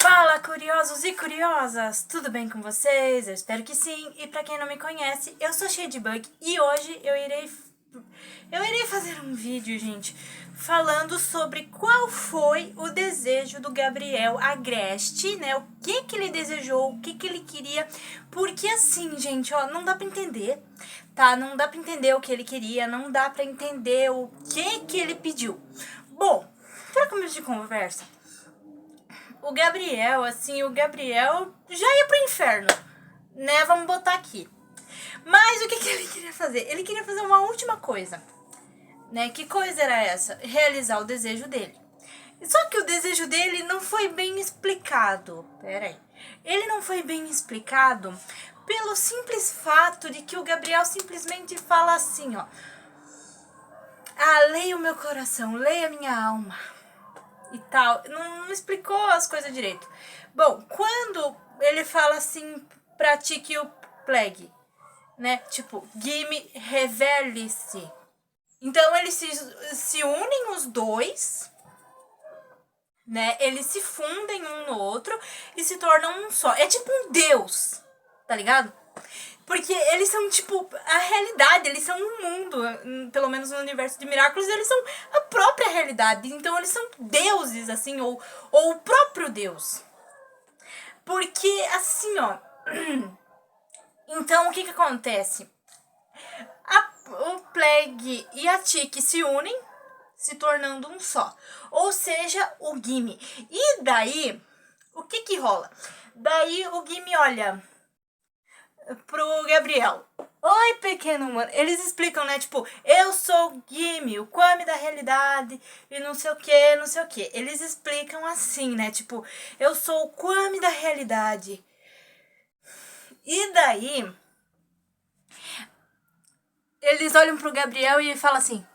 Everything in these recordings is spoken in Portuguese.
Fala, curiosos e curiosas! Tudo bem com vocês? Eu espero que sim. E pra quem não me conhece, eu sou Shadebug e hoje eu irei fazer um vídeo, gente, falando sobre qual foi o desejo do Gabriel Agreste, né? O que ele desejou, o que ele queria. Porque assim, gente, ó, não dá pra entender, tá? Não dá pra entender o que ele queria, não dá pra entender o que ele pediu. Bom, pra começo de conversa, o Gabriel já ia pro inferno, né? Vamos botar aqui. Mas o que ele queria fazer? Ele queria fazer uma última coisa, né? Que coisa era essa? Realizar o desejo dele. Só que o desejo dele não foi bem explicado. Pera aí. Ele não foi bem explicado pelo simples fato de que o Gabriel simplesmente fala assim, ó. Ah, leia o meu coração, leia a minha alma. E tal, não explicou as coisas direito. Bom, quando ele fala assim, pratique o plague, né? Tipo, Gimme, revele-se. Então eles se unem os dois, né? Eles se fundem um no outro e se tornam um só. É tipo um deus, tá ligado? Porque eles são, tipo, a realidade, eles são um mundo, pelo menos no universo de Miraculous, eles são a própria realidade. Então eles são deuses, assim, ou o próprio Deus. Porque, assim, ó... Então, o que acontece? O Plague e a Tiki se unem, se tornando um só. Ou seja, o Gimme. E daí, o que rola? Daí o Gimme olha pro Gabriel. Oi, pequeno humano. Eles explicam, né? Tipo, eu sou o Gimme, o Kwame da realidade e não sei o que, não sei o que. Eles explicam assim, né? Tipo, eu sou o Kwame da realidade. E daí, eles olham pro Gabriel e falam assim: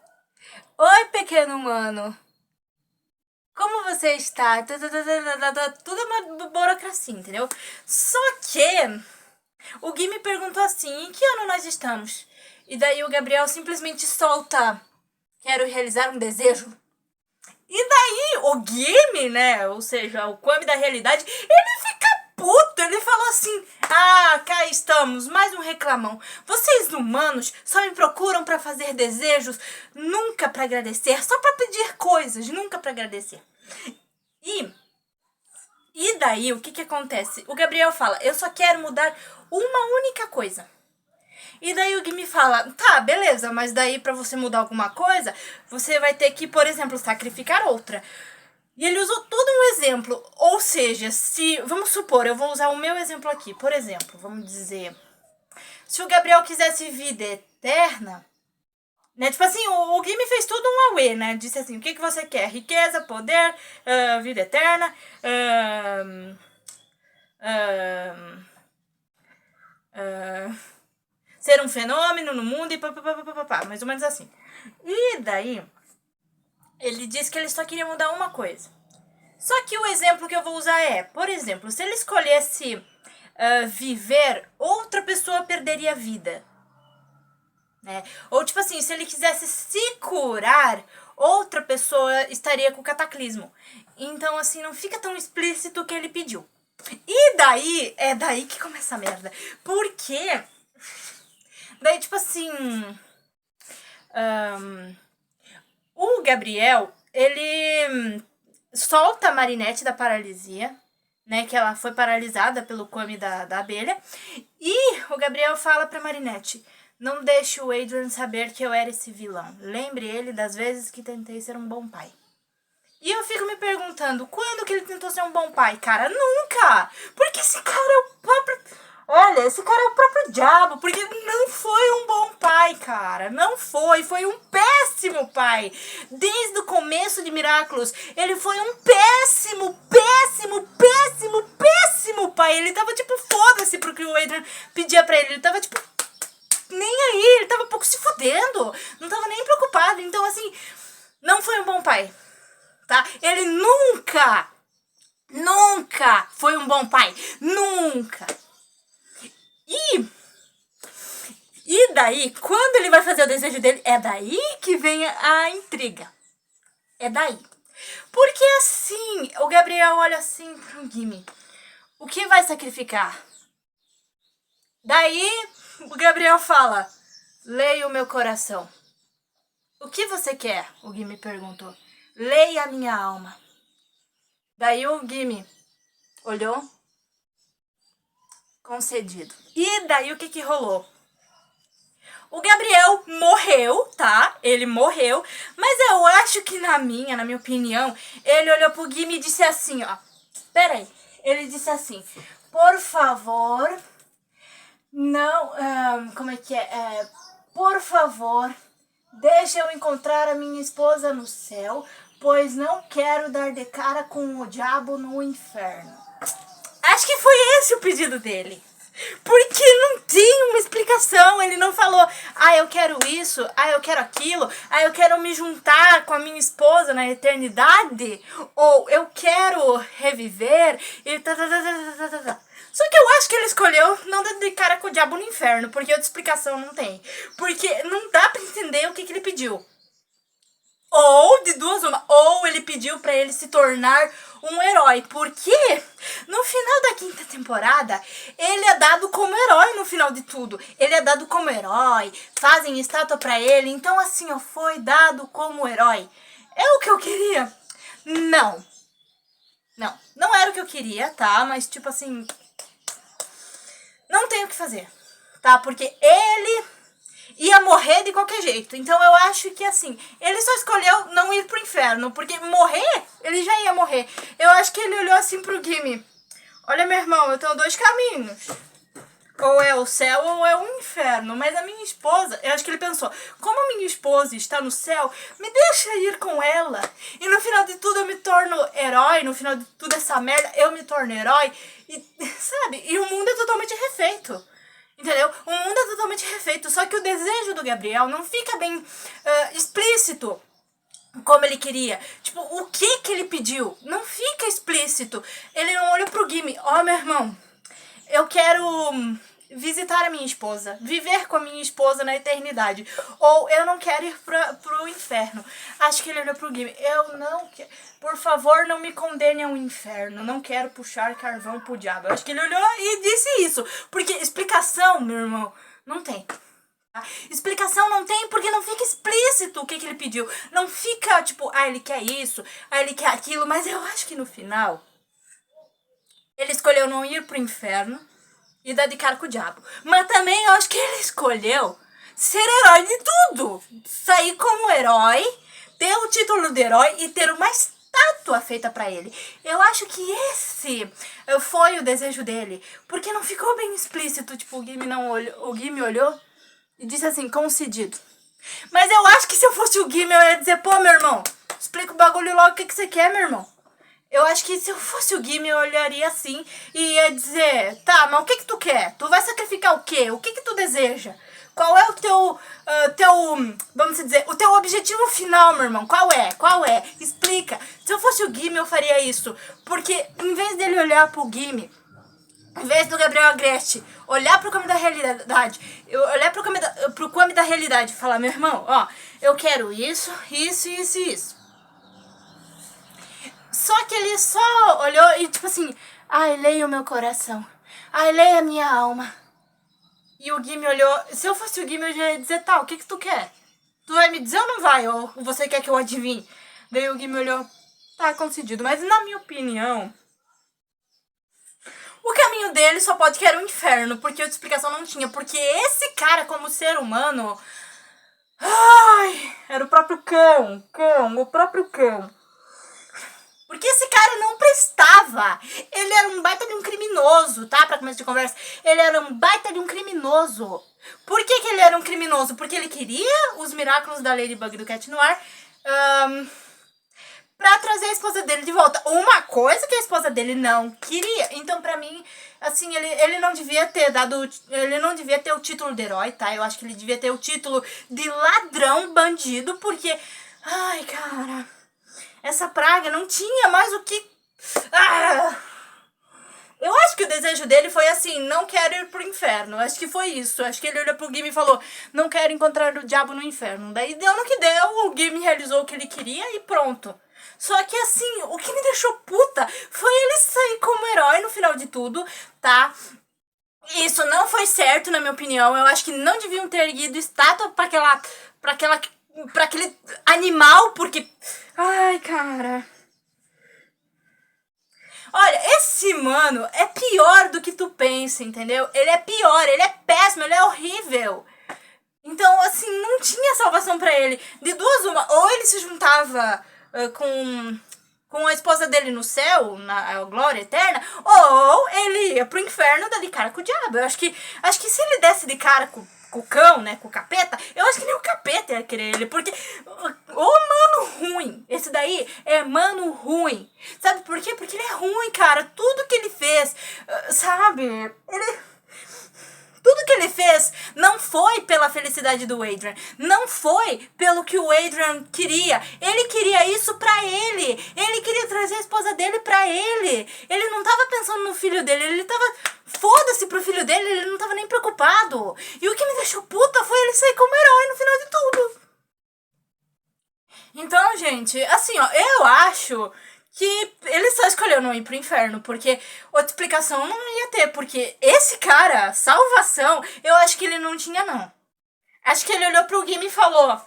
oi, pequeno humano. Como você está? Tudo é uma burocracia, entendeu? Só que o Gui me perguntou assim, em que ano nós estamos? E daí o Gabriel simplesmente solta, quero realizar um desejo. E daí o Gimme, né, ou seja, o Kwame da realidade, ele fica puto, ele falou assim, ah, cá estamos, mais um reclamão. Vocês humanos só me procuram pra fazer desejos, nunca pra agradecer, só pra pedir coisas, nunca pra agradecer. E daí, o que acontece? O Gabriel fala, eu só quero mudar uma única coisa. E daí o Gimme fala, tá, beleza, mas daí pra você mudar alguma coisa, você vai ter que, por exemplo, sacrificar outra. E ele usou todo um exemplo, ou seja, se, vamos supor, eu vou usar o meu exemplo aqui, por exemplo, vamos dizer, se o Gabriel quisesse vida eterna, né, tipo assim, o Gimme fez tudo um auê, né, disse assim, o que você quer? Riqueza, poder, vida eterna, ser um fenômeno no mundo e papapá, mais ou menos assim. E daí, ele disse que ele só queria mudar uma coisa. Só que o exemplo que eu vou usar é, por exemplo, se ele escolhesse viver, outra pessoa perderia a vida. Né? Ou tipo assim, se ele quisesse se curar, outra pessoa estaria com cataclismo. Então assim, não fica tão explícito o que ele pediu. E daí, é daí que começa a merda. Porque daí tipo assim, o Gabriel, ele solta a Marinette da paralisia, né, que ela foi paralisada pelo Kwame da abelha, e o Gabriel fala pra Marinette, não deixe o Adrian saber que eu era esse vilão, lembre ele das vezes que tentei ser um bom pai. E eu fico me perguntando, quando que ele tentou ser um bom pai, cara? Nunca! Porque esse cara é o próprio... Olha, esse cara é o próprio diabo, porque não foi um bom pai, cara. Não foi um péssimo pai. Desde o começo de Miraculous, ele foi um péssimo pai. Ele tava tipo, foda-se pro que o Adrian pedia pra ele. Ele tava tipo, nem aí, ele tava pouco se fudendo. Não tava nem preocupado. Então assim, não foi um bom pai, tá? Ele nunca foi um bom pai. Nunca. E daí, quando ele vai fazer o desejo dele, é daí que vem a intriga. É daí. Porque assim, o Gabriel olha assim pro Gimme. O que vai sacrificar? Daí, o Gabriel fala, leia o meu coração. O que você quer? O Gimme perguntou. Leia a minha alma. Daí o Gimme olhou, concedido. E daí o que rolou? O Gabriel morreu, tá? Ele morreu, mas eu acho que na minha opinião, ele olhou pro Gimme e disse assim, ó. Pera aí. Ele disse assim, por favor, não, como é que é? Por favor, deixa eu encontrar a minha esposa no céu, pois não quero dar de cara com o diabo no inferno. Acho que foi esse o pedido dele. Porque não tem uma explicação, ele não falou, eu quero isso, eu quero aquilo, eu quero me juntar com a minha esposa na eternidade, ou eu quero reviver, e tá. Só que eu acho que ele escolheu não dar de cara com o diabo no inferno, porque outra explicação não tem. Porque não dá pra entender o que ele pediu. Ou, de duas uma, ou ele pediu pra ele se tornar um herói, porque no final da quinta temporada, ele é dado como herói no final de tudo. Ele é dado como herói, fazem estátua pra ele, então assim, ó, foi dado como herói. É o que eu queria? Não. Não era o que eu queria, tá? Mas tipo assim, não tem o que fazer, tá? Porque ele ia morrer de qualquer jeito. Então eu acho que assim, ele só escolheu não ir pro inferno, porque morrer, ele já ia morrer. Eu acho que ele olhou assim pro Gimme. Olha, meu irmão, eu tenho dois caminhos. Ou é o céu ou é o inferno. Mas a minha esposa, eu acho que ele pensou, como a minha esposa está no céu, me deixa ir com ela. E no final de tudo eu me torno herói, no final de tudo essa merda, eu me torno herói. E, sabe, e o mundo é totalmente refeito. Entendeu? O mundo é totalmente refeito, só que o desejo do Gabriel não fica bem explícito como ele queria. Tipo, o que ele pediu? Não fica explícito. Ele não olhou pro Gimme. Meu irmão, eu quero visitar a minha esposa, viver com a minha esposa na eternidade. Ou eu não quero ir pro inferno. Acho que ele olhou pro Gimme. Eu não quero. Por favor, não me condene ao inferno. Não quero puxar carvão pro diabo. Eu acho que ele olhou e disse isso. Porque explicação, meu irmão, não tem. Explicação não tem porque não fica explícito o que ele pediu. Não fica tipo, ele quer isso, ele quer aquilo. Mas eu acho que no final, ele escolheu não ir pro inferno e dar de cara com o diabo. Mas também eu acho que ele escolheu ser herói de tudo. Sair como herói, ter o título de herói e ter uma estátua feita pra ele. Eu acho que esse foi o desejo dele. Porque não ficou bem explícito. Tipo, o Gimme olhou e disse assim, concedido. Mas eu acho que se eu fosse o Gimme, eu ia dizer, pô, meu irmão, explica o bagulho logo, o que você quer, meu irmão? Eu acho que se eu fosse o Gimme, eu olharia assim e ia dizer, tá, mas o que tu quer? Tu vai sacrificar o quê? O que tu deseja? Qual é o teu, vamos dizer, o teu objetivo final, meu irmão? Qual é? Explica. Se eu fosse o Gimme, eu faria isso. Porque em vez dele olhar pro Gimme, em vez do Gabriel Agreste olhar pro Come da realidade, olhar pro Come da realidade e falar, meu irmão, eu quero isso. Só que ele só olhou e tipo assim, leia o meu coração. Leia a minha alma. E o Gimme olhou, se eu fosse o Gimme, eu já ia dizer, tá, o que tu quer? Tu vai me dizer ou não vai? Ou você quer que eu adivinhe? Daí o Gimme olhou, tá, concedido. Mas na minha opinião, o caminho dele só pode que era o inferno, porque outra explicação não tinha. Porque esse cara, como ser humano, era o próprio cão, o próprio cão. Porque esse cara não prestava. Ele era um baita de um criminoso, tá? Pra começo de conversa. Ele era um baita de um criminoso. Por que ele era um criminoso? Porque ele queria os Miraculous da Ladybug e do Cat Noir pra trazer a esposa dele de volta. Uma coisa que a esposa dele não queria. Então, pra mim, assim, ele não devia ter dado... Ele não devia ter o título de herói, tá? Eu acho que ele devia ter o título de ladrão bandido, porque... cara... Essa praga não tinha mais o que... Eu acho que o desejo dele foi assim, não quero ir pro inferno. Acho que foi isso. Acho que ele olhou pro Gimme e falou, não quero encontrar o diabo no inferno. Daí deu no que deu, o Gimme realizou o que ele queria e pronto. Só que assim, o que me deixou puta foi ele sair como herói no final de tudo, tá? Isso não foi certo, na minha opinião. Eu acho que não deviam ter erguido estátua pra aquele animal, porque... Ai, cara... Olha, esse mano é pior do que tu pensa, entendeu? Ele é pior, ele é péssimo, ele é horrível. Então, assim, não tinha salvação pra ele. De duas uma, ou ele se juntava com a esposa dele no céu, na glória eterna, ou ele ia pro inferno dar de cara com o diabo. Eu acho que se ele desse de cara com o cão, né, com o capeta, eu acho que nem o capeta ia querer ele, porque o mano ruim, esse daí é mano ruim. Sabe por quê? Porque ele é ruim, cara. Tudo que ele fez, sabe? Tudo que ele fez não foi pela felicidade do Adrian. Não foi pelo que o Adrian queria. Ele queria isso pra ele. Ele queria trazer a esposa dele pra ele. Ele não tava pensando no filho dele. Ele tava... Foda-se pro filho dele. Ele não tava nem preocupado. E o que me deixou puta foi ele sair como herói no final de tudo. Então, gente, assim, ó, eu acho... que ele só escolheu não ir pro inferno, porque outra explicação não ia ter, porque esse cara, salvação, eu acho que ele não tinha, não. Acho que ele olhou pro Gimme e falou,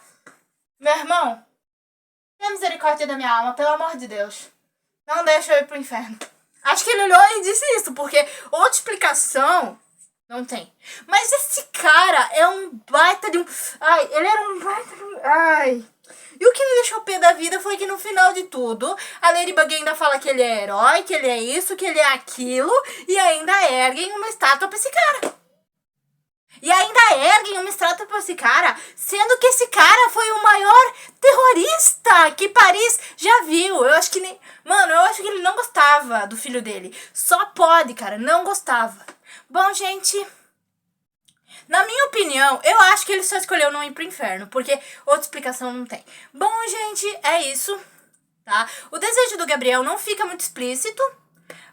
meu irmão, tenha misericórdia da minha alma, pelo amor de Deus. Não deixa eu ir pro inferno. Acho que ele olhou e disse isso, porque outra explicação não tem. Mas esse cara é um baita de um... Ai, ele era um baita de um... Ai... E o que me deixou pé da vida foi que no final de tudo, a Ladybug ainda fala que ele é herói, que ele é isso, que ele é aquilo, e ainda erguem uma estátua pra esse cara. E ainda erguem uma estátua pra esse cara, sendo que esse cara foi o maior terrorista que Paris já viu. Eu acho que nem... Mano, eu acho que ele não gostava do filho dele. Só pode, cara, não gostava. Bom, gente... Na minha opinião, eu acho que ele só escolheu não ir pro inferno, porque outra explicação não tem. Bom, gente, é isso, tá? O desejo do Gabriel não fica muito explícito,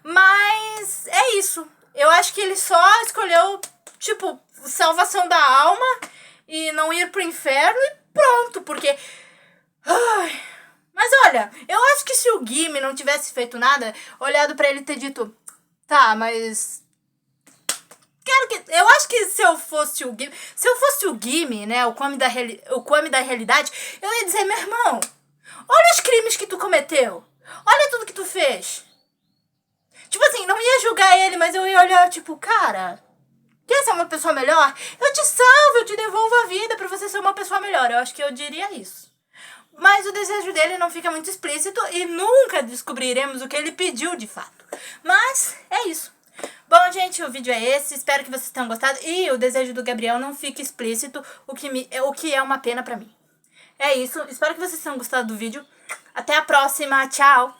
mas é isso. Eu acho que ele só escolheu, tipo, salvação da alma e não ir pro inferno e pronto, porque... Ai... Mas olha, eu acho que se o Gimme não tivesse feito nada, olhado pra ele e ter dito, tá, mas... Eu acho que se eu fosse o Gimme, né, o Kwame da realidade, eu ia dizer, meu irmão, olha os crimes que tu cometeu, olha tudo que tu fez. Tipo assim, não ia julgar ele, mas eu ia olhar, tipo, cara, quer ser uma pessoa melhor? Eu te salvo, eu te devolvo a vida pra você ser uma pessoa melhor. Eu acho que eu diria isso. Mas o desejo dele não fica muito explícito e nunca descobriremos o que ele pediu de fato. Mas é isso. Bom, gente, o vídeo é esse, espero que vocês tenham gostado. E o desejo do Gabriel não fique explícito, o que é uma pena pra mim. É isso, espero que vocês tenham gostado do vídeo. Até a próxima, tchau!